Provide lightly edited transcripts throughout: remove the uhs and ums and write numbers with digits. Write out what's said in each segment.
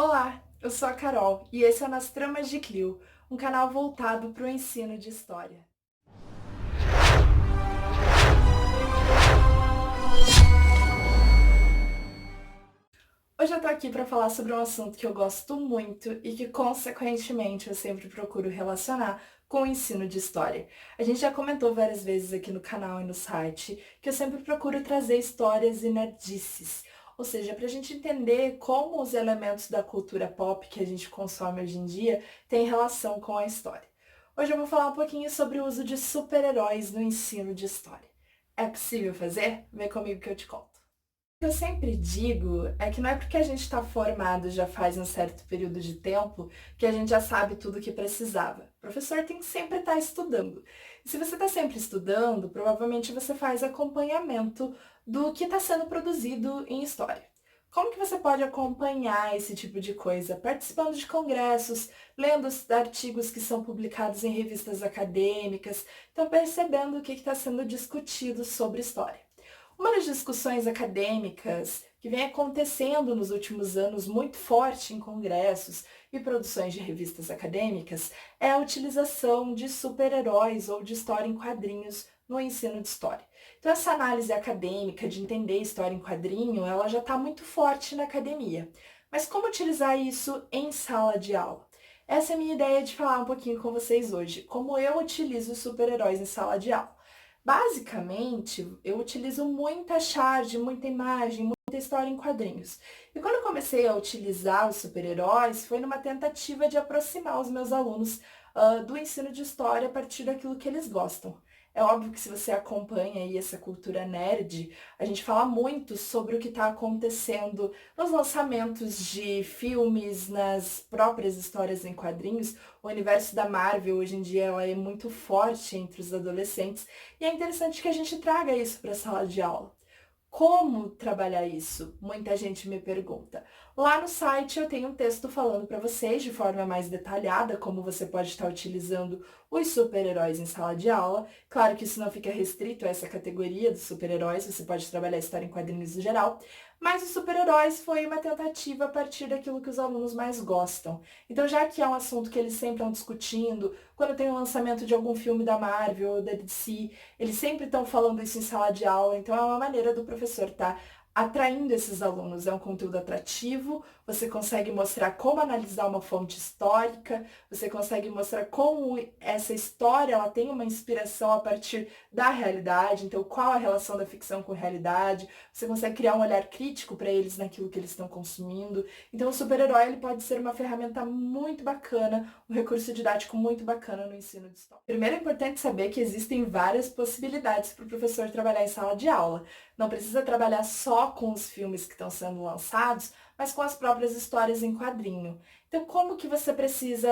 Olá, eu sou a Carol e esse é o Nas Tramas de Clio, um canal voltado para o ensino de história. Hoje eu tô aqui para falar sobre um assunto que eu gosto muito e que, consequentemente, eu sempre procuro relacionar com o ensino de história. A gente já comentou várias vezes aqui no canal e no site que eu sempre procuro trazer histórias e nerdices, ou seja, para a gente entender como os elementos da cultura pop que a gente consome hoje em dia têm relação com a história. Hoje eu vou falar um pouquinho sobre o uso de super-heróis no ensino de história. É possível fazer? Vem comigo que eu te conto. O que eu sempre digo é que não é porque a gente está formado já faz um certo período de tempo que a gente já sabe tudo o que precisava. O professor tem que sempre estar estudando. E se você está sempre estudando, provavelmente você faz acompanhamento do que está sendo produzido em história. Como que você pode acompanhar esse tipo de coisa? Participando de congressos, lendo os artigos que são publicados em revistas acadêmicas, então percebendo o que está sendo discutido sobre história. Uma das discussões acadêmicas que vem acontecendo nos últimos anos muito forte em congressos e produções de revistas acadêmicas é a utilização de super-heróis ou de história em quadrinhos no ensino de história. Então essa análise acadêmica de entender história em quadrinho, ela já está muito forte na academia. Mas como utilizar isso em sala de aula? Essa é a minha ideia de falar um pouquinho com vocês hoje, como eu utilizo super-heróis em sala de aula. Basicamente, eu utilizo muita charge, muita imagem, muita história em quadrinhos. E quando eu comecei a utilizar os super-heróis, foi numa tentativa de aproximar os meus alunos do ensino de história a partir daquilo que eles gostam. É óbvio que se você acompanha aí essa cultura nerd, a gente fala muito sobre o que está acontecendo nos lançamentos de filmes, nas próprias histórias em quadrinhos. O universo da Marvel hoje em dia ela é muito forte entre os adolescentes e é interessante que a gente traga isso para a sala de aula. Como trabalhar isso? Muita gente me pergunta. Lá no site eu tenho um texto falando para vocês de forma mais detalhada como você pode estar utilizando os super-heróis em sala de aula. Claro que isso não fica restrito a essa categoria dos super-heróis, você pode trabalhar história em quadrinhos no geral, mas os super-heróis foi uma tentativa a partir daquilo que os alunos mais gostam. Então, já que é um assunto que eles sempre estão discutindo, quando tem o lançamento de algum filme da Marvel ou da DC, eles sempre estão falando isso em sala de aula, então é uma maneira do professor estar atraindo esses alunos. É um conteúdo atrativo, você consegue mostrar como analisar uma fonte histórica, você consegue mostrar como essa história ela tem uma inspiração a partir da realidade, então qual a relação da ficção com a realidade, você consegue criar um olhar crítico para eles naquilo que eles estão consumindo. Então o super-herói ele pode ser uma ferramenta muito bacana, um recurso didático muito bacana no ensino de história. Primeiro é importante saber que existem várias possibilidades para o professor trabalhar em sala de aula. Não precisa trabalhar só com os filmes que estão sendo lançados, mas com as próprias histórias em quadrinho. Então, como que você precisa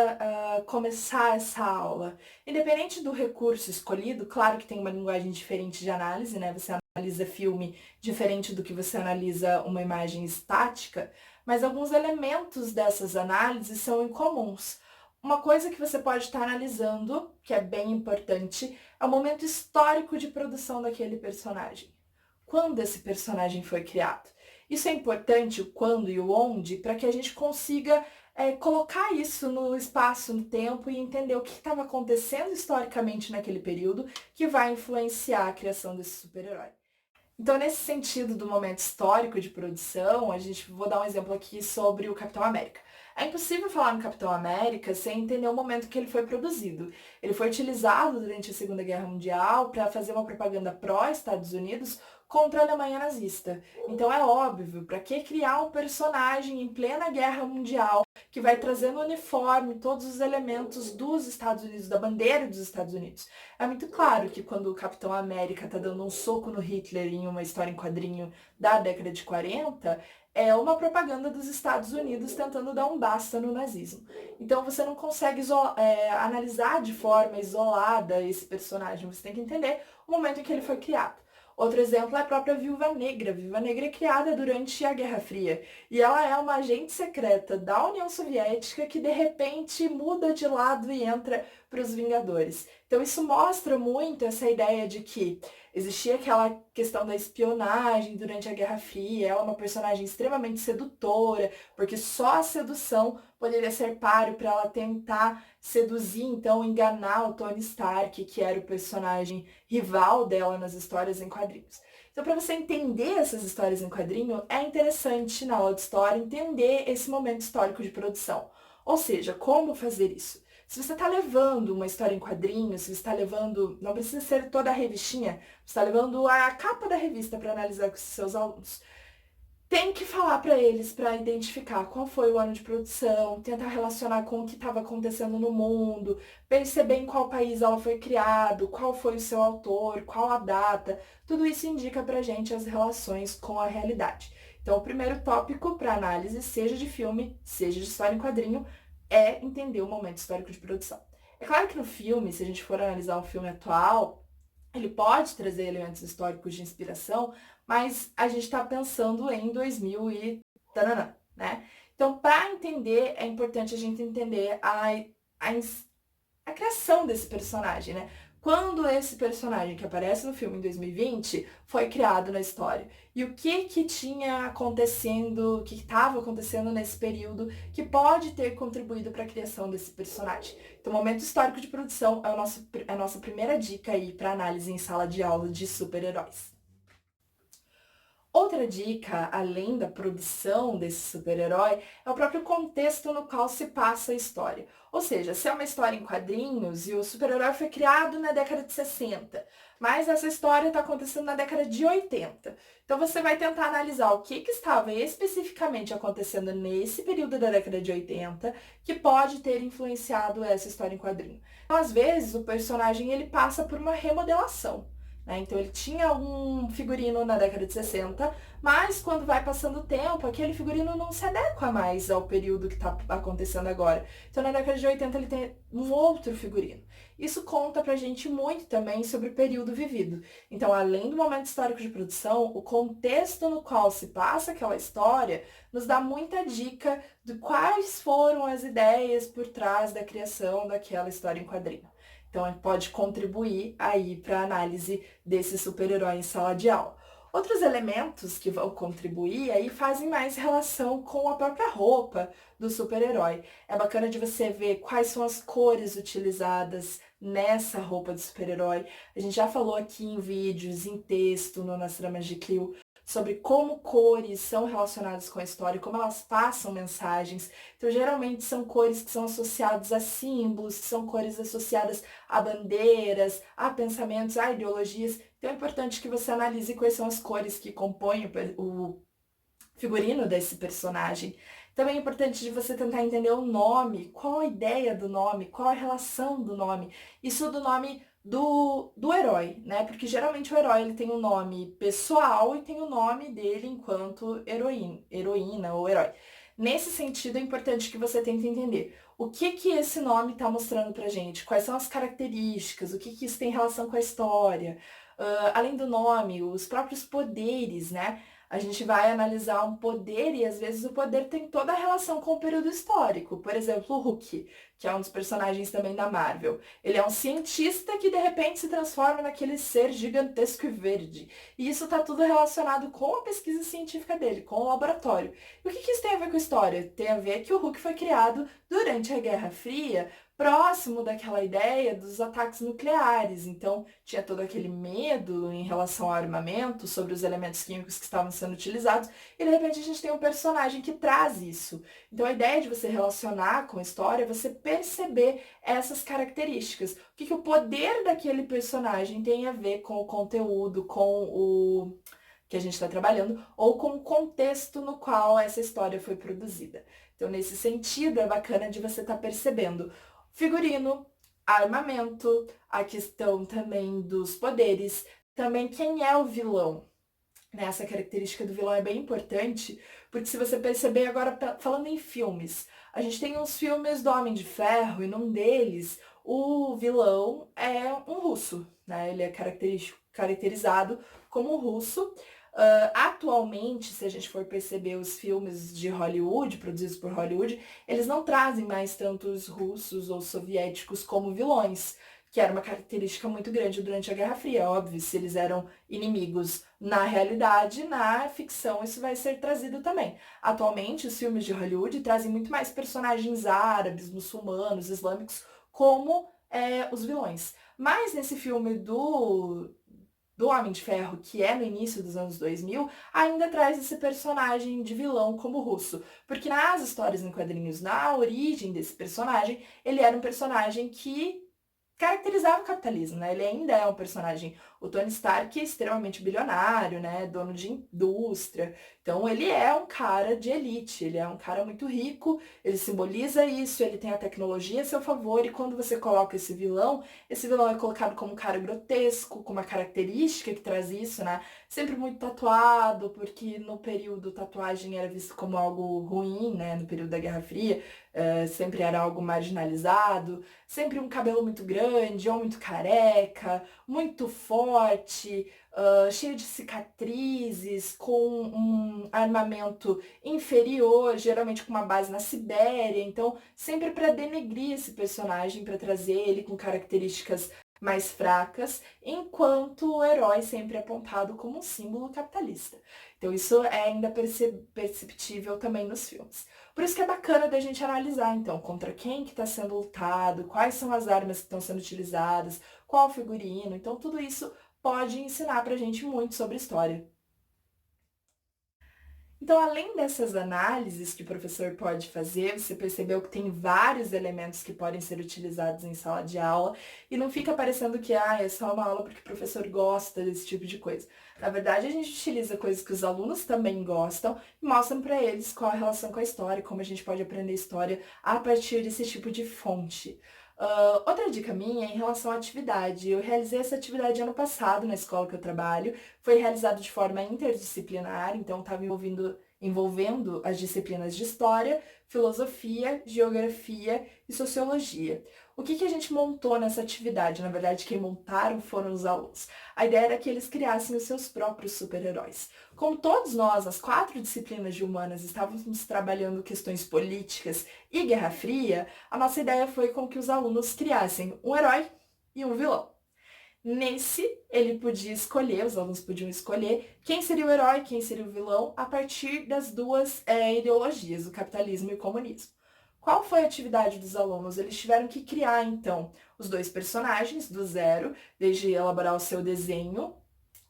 começar essa aula? Independente do recurso escolhido, claro que tem uma linguagem diferente de análise, né? Você analisa filme diferente do que você analisa uma imagem estática, mas alguns elementos dessas análises são incomuns. Uma coisa que você pode estar analisando, que é bem importante, é o momento histórico de produção daquele personagem. Quando esse personagem foi criado? Isso é importante, o quando e o onde, para que a gente consiga colocar isso no espaço, no tempo e entender o que estava acontecendo historicamente naquele período que vai influenciar a criação desse super-herói. Então, nesse sentido do momento histórico de produção, vou dar um exemplo aqui sobre o Capitão América. É impossível falar no Capitão América sem entender o momento que ele foi produzido. Ele foi utilizado durante a Segunda Guerra Mundial para fazer uma propaganda pró-Estados Unidos contra a Alemanha nazista. Então é óbvio, para que criar um personagem em plena Guerra Mundial que vai trazer no uniforme todos os elementos dos Estados Unidos, da bandeira dos Estados Unidos? É muito claro que quando o Capitão América está dando um soco no Hitler em uma história em quadrinho da década de 40, é uma propaganda dos Estados Unidos tentando dar um basta no nazismo. Então você não consegue analisar de forma isolada esse personagem, você tem que entender o momento em que ele foi criado. Outro exemplo é a própria Viúva Negra. A Viúva Negra é criada durante a Guerra Fria e ela é uma agente secreta da União Soviética que de repente muda de lado e entra para os Vingadores. Então isso mostra muito essa ideia de que Existia aquela questão da espionagem durante a Guerra Fria, ela é uma personagem extremamente sedutora, porque só a sedução poderia ser páreo para ela tentar seduzir, então enganar o Tony Stark, que era o personagem rival dela nas histórias em quadrinhos. Então, para você entender essas histórias em quadrinho, é interessante na aula de história entender esse momento histórico de produção. Ou seja, como fazer isso? Se você está levando uma história em quadrinhos, se você está levando, não precisa ser toda a revistinha, você está levando a capa da revista para analisar com os seus alunos. Tem que falar para eles para identificar qual foi o ano de produção, tentar relacionar com o que estava acontecendo no mundo, perceber em qual país ela foi criada, qual foi o seu autor, qual a data. Tudo isso indica para a gente as relações com a realidade. Então, o primeiro tópico para análise, seja de filme, seja de história em quadrinho, é entender o momento histórico de produção. É claro que no filme, se a gente for analisar um filme atual, ele pode trazer elementos históricos de inspiração, mas a gente está pensando em 2000 e tananã, né? Então, para entender, é importante a gente entender a criação desse personagem, né? Quando esse personagem que aparece no filme em 2020 foi criado na história. E o que tinha acontecendo, o que estava acontecendo nesse período que pode ter contribuído para a criação desse personagem. Então, o momento histórico de produção é a nossa primeira dica aí para análise em sala de aula de super-heróis. Outra dica, além da produção desse super-herói, é o próprio contexto no qual se passa a história. Ou seja, se é uma história em quadrinhos e o super-herói foi criado na década de 60, mas essa história está acontecendo na década de 80. Então você vai tentar analisar o que estava especificamente acontecendo nesse período da década de 80 que pode ter influenciado essa história em quadrinho. Então, às vezes, o personagem ele passa por uma remodelação. Então ele tinha um figurino na década de 60, mas quando vai passando o tempo, aquele figurino não se adequa mais ao período que está acontecendo agora. Então na década de 80 ele tem um outro figurino. Isso conta pra gente muito também sobre o período vivido. Então, além do momento histórico de produção, o contexto no qual se passa aquela história nos dá muita dica de quais foram as ideias por trás da criação daquela história em quadrinho. Então, pode contribuir aí para a análise desse super-herói em sala de aula. Outros elementos que vão contribuir aí fazem mais relação com a própria roupa do super-herói. É bacana de você ver quais são as cores utilizadas nessa roupa de super-herói. A gente já falou aqui em vídeos, em texto, no Nas Tramas de Clio, sobre como cores são relacionadas com a história, como elas passam mensagens. Então, geralmente são cores que são associadas a símbolos, que são cores associadas a bandeiras, a pensamentos, a ideologias. Então, é importante que você analise quais são as cores que compõem o figurino desse personagem. Também é importante de você tentar entender o nome, qual a ideia do nome, qual a relação do nome. Isso do nome do herói, né? Porque geralmente o herói ele tem um nome pessoal e tem o nome dele enquanto heroína ou herói. Nesse sentido, é importante que você tente entender o que esse nome está mostrando pra gente, quais são as características, o que isso tem relação com a história. Além do nome, os próprios poderes, né? A gente vai analisar um poder e às vezes o poder tem toda a relação com o período histórico. Por exemplo, o Hulk, que é um dos personagens também da Marvel. Ele é um cientista que de repente se transforma naquele ser gigantesco e verde. E isso está tudo relacionado com a pesquisa científica dele, com o laboratório. E o que isso tem a ver com a história? Tem a ver que o Hulk foi criado durante a Guerra Fria, próximo daquela ideia dos ataques nucleares. Então, tinha todo aquele medo em relação ao armamento, sobre os elementos químicos que estavam sendo utilizados, e de repente a gente tem um personagem que traz isso. Então, a ideia de você relacionar com a história é você perceber essas características. O que o poder daquele personagem tem a ver com o conteúdo, com o que a gente está trabalhando, ou com o contexto no qual essa história foi produzida. Então, nesse sentido, é bacana de você estar percebendo figurino, armamento, a questão também dos poderes, também quem é o vilão. Essa característica do vilão é bem importante, porque se você perceber agora, falando em filmes, a gente tem uns filmes do Homem de Ferro, e num deles, o vilão é um russo, né? Ele é caracterizado como russo. Atualmente, se a gente for perceber os filmes de Hollywood, produzidos por Hollywood, eles não trazem mais tanto os russos ou soviéticos como vilões. que era uma característica muito grande durante a Guerra Fria. Óbvio, se eles eram inimigos na realidade, na ficção isso vai ser trazido também. Atualmente, os filmes de Hollywood trazem muito mais personagens árabes, muçulmanos, islâmicos como os vilões. Mas nesse filme do Homem de Ferro, que é no início dos anos 2000, ainda traz esse personagem de vilão como russo. Porque nas histórias em quadrinhos, na origem desse personagem, ele era um personagem que caracterizava o capitalismo, né? Ele ainda é um personagem, o Tony Stark é extremamente bilionário, né? Dono de indústria. Então ele é um cara de elite, ele é um cara muito rico, ele simboliza isso, ele tem a tecnologia a seu favor, e quando você coloca esse vilão é colocado como um cara grotesco, com uma característica que traz isso, né? Sempre muito tatuado, porque no período tatuagem era visto como algo ruim, né? No período da Guerra Fria, sempre era algo marginalizado. Sempre um cabelo muito grande, ou muito careca, muito forte, cheio de cicatrizes, com um armamento inferior, geralmente com uma base na Sibéria. Então, sempre para denegrir esse personagem, para trazer ele com características mais fracas, enquanto o herói sempre é apontado como um símbolo capitalista. Então, isso é ainda perceptível também nos filmes. Por isso que é bacana da gente analisar, então, contra quem que está sendo lutado, quais são as armas que estão sendo utilizadas, qual o figurino. Então, tudo isso pode ensinar pra gente muito sobre história. Então, além dessas análises que o professor pode fazer, você percebeu que tem vários elementos que podem ser utilizados em sala de aula e não fica parecendo que é só uma aula porque o professor gosta desse tipo de coisa. Na verdade, a gente utiliza coisas que os alunos também gostam e mostram para eles qual a relação com a história, como a gente pode aprender história a partir desse tipo de fonte. Outra dica minha é em relação à atividade. Eu realizei essa atividade ano passado na escola que eu trabalho. Foi realizado de forma interdisciplinar, então estava envolvendo as disciplinas de História, Filosofia, Geografia e Sociologia. O que a gente montou nessa atividade? Na verdade, quem montaram foram os alunos. A ideia era que eles criassem os seus próprios super-heróis. Como todos nós, as 4 disciplinas de humanas, estávamos trabalhando questões políticas e Guerra Fria, a nossa ideia foi com que os alunos criassem um herói e um vilão. Nesse, ele podia escolher, os alunos podiam escolher quem seria o herói, quem seria o vilão, a partir das duas ideologias, o capitalismo e o comunismo. Qual foi a atividade dos alunos? Eles tiveram que criar, então, os dois personagens do zero, desde elaborar o seu desenho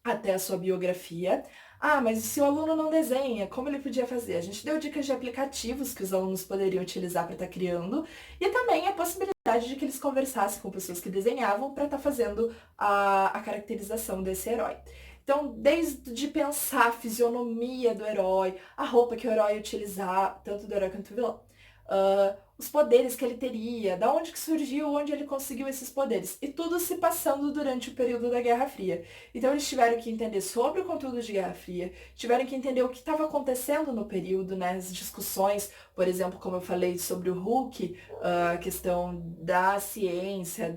até a sua biografia. Ah, mas se o aluno não desenha, como ele podia fazer? A gente deu dicas de aplicativos que os alunos poderiam utilizar para estar criando e também a possibilidade de que eles conversassem com pessoas que desenhavam para estar fazendo a caracterização desse herói. Então, desde pensar a fisionomia do herói, a roupa que o herói ia utilizar, tanto do herói quanto do vilão, os poderes que ele teria, da onde que surgiu, onde ele conseguiu esses poderes. E tudo se passando durante o período da Guerra Fria. Então eles tiveram que entender sobre o conteúdo de Guerra Fria, tiveram que entender o que estava acontecendo no período, né, as discussões, por exemplo, como eu falei sobre o Hulk, a questão da ciência,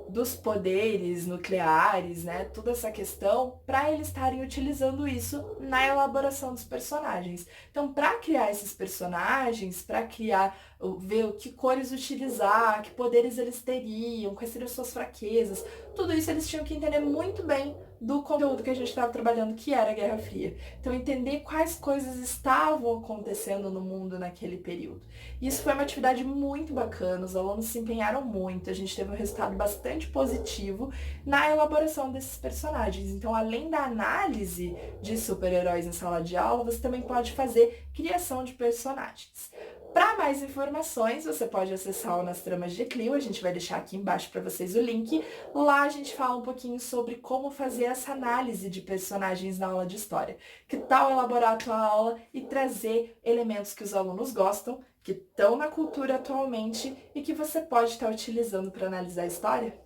dos poderes nucleares, né? Toda essa questão, para eles estarem utilizando isso na elaboração dos personagens. Então, para criar esses personagens, para criar, ver o que cores utilizar, que poderes eles teriam, quais seriam suas fraquezas, tudo isso eles tinham que entender muito bem do conteúdo que a gente estava trabalhando, que era a Guerra Fria. Então, entender quais coisas estavam acontecendo no mundo naquele período. Isso foi uma atividade muito bacana, os alunos se empenharam muito, a gente teve um resultado bastante positivo na elaboração desses personagens. Então, além da análise de super-heróis em sala de aula, você também pode fazer criação de personagens. Para mais informações, você pode acessar o Nas Tramas de Clio, a gente vai deixar aqui embaixo para vocês o link. Lá a gente fala um pouquinho sobre como fazer essa análise de personagens na aula de história. Que tal elaborar a tua aula e trazer elementos que os alunos gostam, que estão na cultura atualmente e que você pode estar utilizando para analisar a história?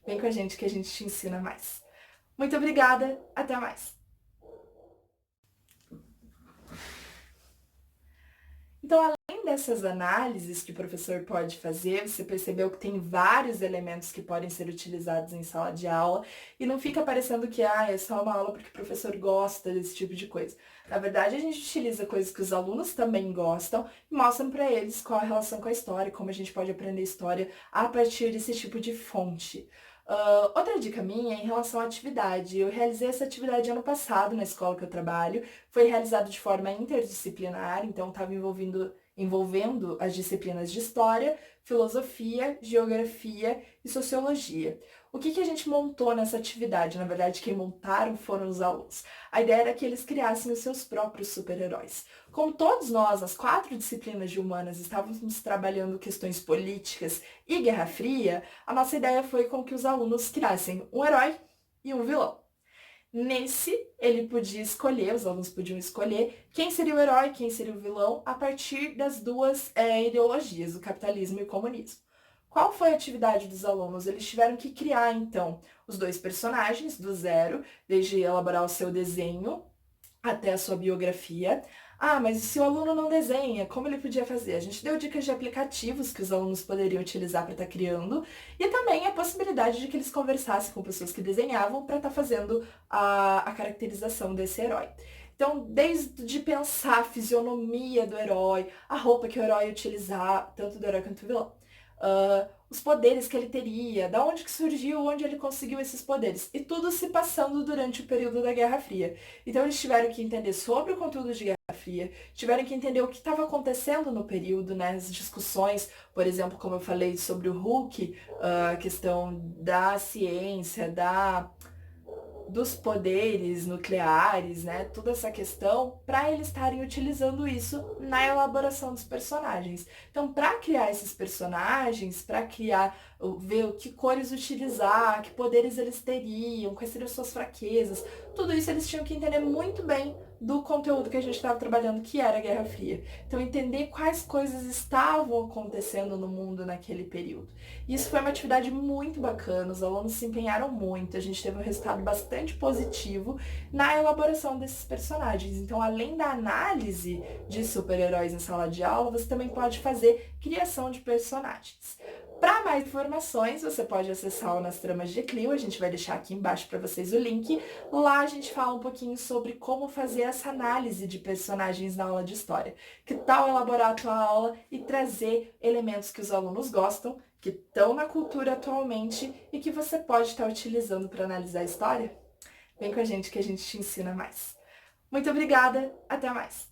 Vem com a gente que a gente te ensina mais. Muito obrigada, até mais! Então, além dessas análises que o professor pode fazer, você percebeu que tem vários elementos que podem ser utilizados em sala de aula e não fica parecendo que é só uma aula porque o professor gosta desse tipo de coisa. Na verdade, a gente utiliza coisas que os alunos também gostam e mostram para eles qual a relação com a história, como a gente pode aprender história a partir desse tipo de fonte. Outra dica minha é em relação à atividade. Eu realizei essa atividade ano passado na escola que eu trabalho. Foi realizado de forma interdisciplinar, então estava envolvendo as disciplinas de História, Filosofia, Geografia e Sociologia. O que a gente montou nessa atividade? Na verdade, quem montaram foram os alunos. A ideia era que eles criassem os seus próprios super-heróis. Como todos nós, nas 4 disciplinas de humanas, estávamos trabalhando questões políticas e Guerra Fria, a nossa ideia foi com que os alunos criassem um herói e um vilão. Nesse, ele podia escolher, os alunos podiam escolher quem seria o herói, quem seria o vilão, a partir das duas ideologias, o capitalismo e o comunismo. Qual foi a atividade dos alunos? Eles tiveram que criar, então, os 2 personagens do zero, desde elaborar o seu desenho até a sua biografia. Mas se o aluno não desenha, como ele podia fazer? A gente deu dicas de aplicativos que os alunos poderiam utilizar para estar criando e também a possibilidade de que eles conversassem com pessoas que desenhavam para estar fazendo a caracterização desse herói. Então, desde pensar a fisionomia do herói, a roupa que o herói ia utilizar, tanto do herói quanto do vilão, os poderes que ele teria, da onde que surgiu, onde ele conseguiu esses poderes. E tudo se passando durante o período da Guerra Fria. Então eles tiveram que entender sobre o conteúdo de Guerra Fria, tiveram que entender o que estava acontecendo no período, né, as discussões, por exemplo, como eu falei sobre o Hulk, a questão da ciência, dos poderes nucleares, né? Toda essa questão, para eles estarem utilizando isso na elaboração dos personagens. Então, para criar esses personagens, para criar, ver o que cores utilizar, que poderes eles teriam, quais seriam suas fraquezas, tudo isso eles tinham que entender muito bem do conteúdo que a gente estava trabalhando, que era a Guerra Fria. Então, entender quais coisas estavam acontecendo no mundo naquele período. Isso foi uma atividade muito bacana, os alunos se empenharam muito, a gente teve um resultado bastante positivo na elaboração desses personagens. Então, além da análise de super-heróis em sala de aula, você também pode fazer criação de personagens. Para mais informações, você pode acessar o Nas Tramas de Clio, a gente vai deixar aqui embaixo para vocês o link. Lá a gente fala um pouquinho sobre como fazer essa análise de personagens na aula de história. Que tal elaborar a tua aula e trazer elementos que os alunos gostam, que estão na cultura atualmente e que você pode estar utilizando para analisar a história? Vem com a gente que a gente te ensina mais. Muito obrigada, até mais!